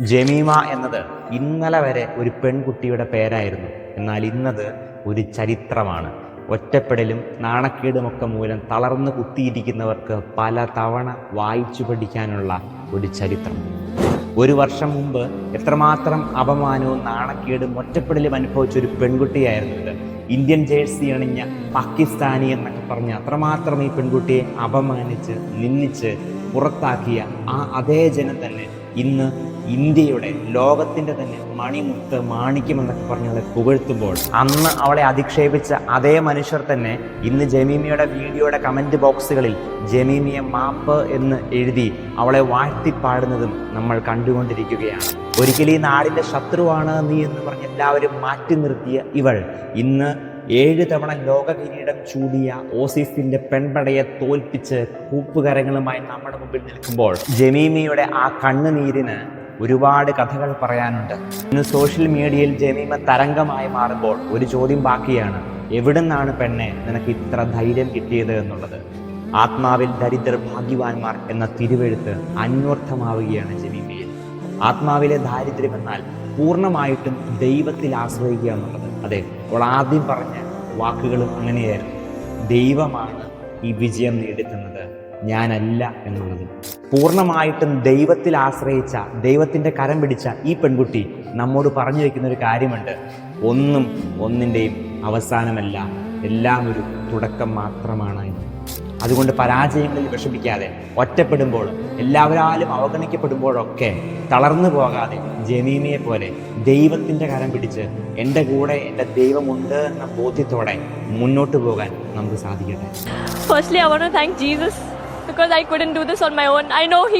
ജമീമ എന്നത് ഇന്നലെ വരെ ഒരു പെൺകുട്ടിയുടെ പേരായിരുന്നു. എന്നാൽ ഇന്നത് ഒരു ചരിത്രമാണ്. ഒറ്റപ്പെടലും നാണക്കേടുമൊക്കെ മൂലം തളർന്നു കുത്തിയിരിക്കുന്നവർക്ക് പല തവണ വായിച്ചു പഠിക്കാനുള്ള ഒരു ചരിത്രം. ഒരു വർഷം മുമ്പ് എത്രമാത്രം അപമാനവും നാണക്കേടും ഒറ്റപ്പെടലും അനുഭവിച്ച ഒരു പെൺകുട്ടിയായിരുന്നു ഇത്. ഇന്ത്യൻ ജേഴ്സി അണിഞ്ഞ പാകിസ്ഥാനി എന്നൊക്കെ പറഞ്ഞ് അത്രമാത്രം ഈ പെൺകുട്ടിയെ അപമാനിച്ച് നിന്ദിച്ച് പുറത്താക്കിയ ആ അതേ ജനം തന്നെ ഇന്ന് ഇന്ത്യയുടെ ലോകത്തിൻ്റെ തന്നെ മണിമുത്ത് മാണിക്യമെന്നൊക്കെ പറഞ്ഞ് അവളെ പുകഴ്ത്തുമ്പോൾ അന്ന് അവളെ അധിക്ഷേപിച്ച അതേ മനുഷ്യർ തന്നെ ഇന്ന് ജമീമയുടെ വീഡിയോയുടെ കമൻറ്റ് ബോക്സുകളിൽ ജമീമിയെ മാപ്പ് എന്ന് എഴുതി അവളെ വാഴ്ത്തിപ്പാടുന്നതും നമ്മൾ കണ്ടുകൊണ്ടിരിക്കുകയാണ്. ഒരിക്കലും ഈ നാടിൻ്റെ ശത്രുവാണ് നീ എന്ന് പറഞ്ഞ് എല്ലാവരും മാറ്റി നിർത്തിയ ഇവൾ ഇന്ന് 7 തവണ ലോക കിരീടം ചൂടിയ ഓസീസിന്റെ പെൺപടയെ തോൽപ്പിച്ച് കൂപ്പുകരങ്ങളുമായി നമ്മുടെ മുമ്പിൽ നിൽക്കുമ്പോൾ ജമീമയുടെ ആ കണ്ണുനീരിന് ഒരുപാട് കഥകൾ പറയാനുണ്ട്. ഇന്ന് സോഷ്യൽ മീഡിയയിൽ ജമീമ തരംഗമായി മാറുമ്പോൾ ഒരു ചോദ്യം ബാക്കിയാണ്: എവിടുന്നാണ് പെണ്ണെ നിനക്ക് ഇത്ര ധൈര്യം കിട്ടിയത് എന്നുള്ളത്. ആത്മാവിൽ ദരിദ്രർ ഭാഗ്യവാന്മാർ എന്ന തിരുവെഴുത്ത് അന്വർത്ഥമാവുകയാണ് ജമീമയിൽ. ആത്മാവിലെ ദാരിദ്ര്യം എന്നാൽ പൂർണ്ണമായിട്ടും ദൈവത്തിൽ ആശ്രയിക്കുക എന്നുള്ളത്. അതെ, അവൾ ആദ്യം പറഞ്ഞ വാക്കുകളും അങ്ങനെയായിരുന്നു. ദൈവമാണ് ഈ വിജയം നേടിത്തന്നത്, ഞാനല്ല എന്നുള്ളത്. പൂർണ്ണമായിട്ടും ദൈവത്തിൽ ആശ്രയിച്ച, ദൈവത്തിൻ്റെ കരം പിടിച്ച ഈ പെൺകുട്ടി നമ്മോട് പറഞ്ഞു വയ്ക്കുന്ന ഒരു കാര്യമുണ്ട്: ഒന്നിൻ്റെയും അവസാനമല്ല, എല്ലാം ഒരു തുടക്കം മാത്രമാണ് എന്ന്. അതുകൊണ്ട് പരാജയങ്ങളിൽ വിഷമിക്കാതെ, ഒറ്റപ്പെടുമ്പോൾ, എല്ലാവരാലും അവഗണിക്കപ്പെടുമ്പോഴൊക്കെ തളർന്നു പോകാതെ ജമീമയെ പോലെ ദൈവത്തിൻ്റെ കരം പിടിച്ച് എൻ്റെ കൂടെ എൻ്റെ ദൈവമുണ്ട് എന്ന ബോധ്യത്തോടെ മുന്നോട്ട് പോകാൻ നമുക്ക് സാധിക്കട്ടെ. Firstly, I want to thank Jesus because I couldn't do this on my own. I know He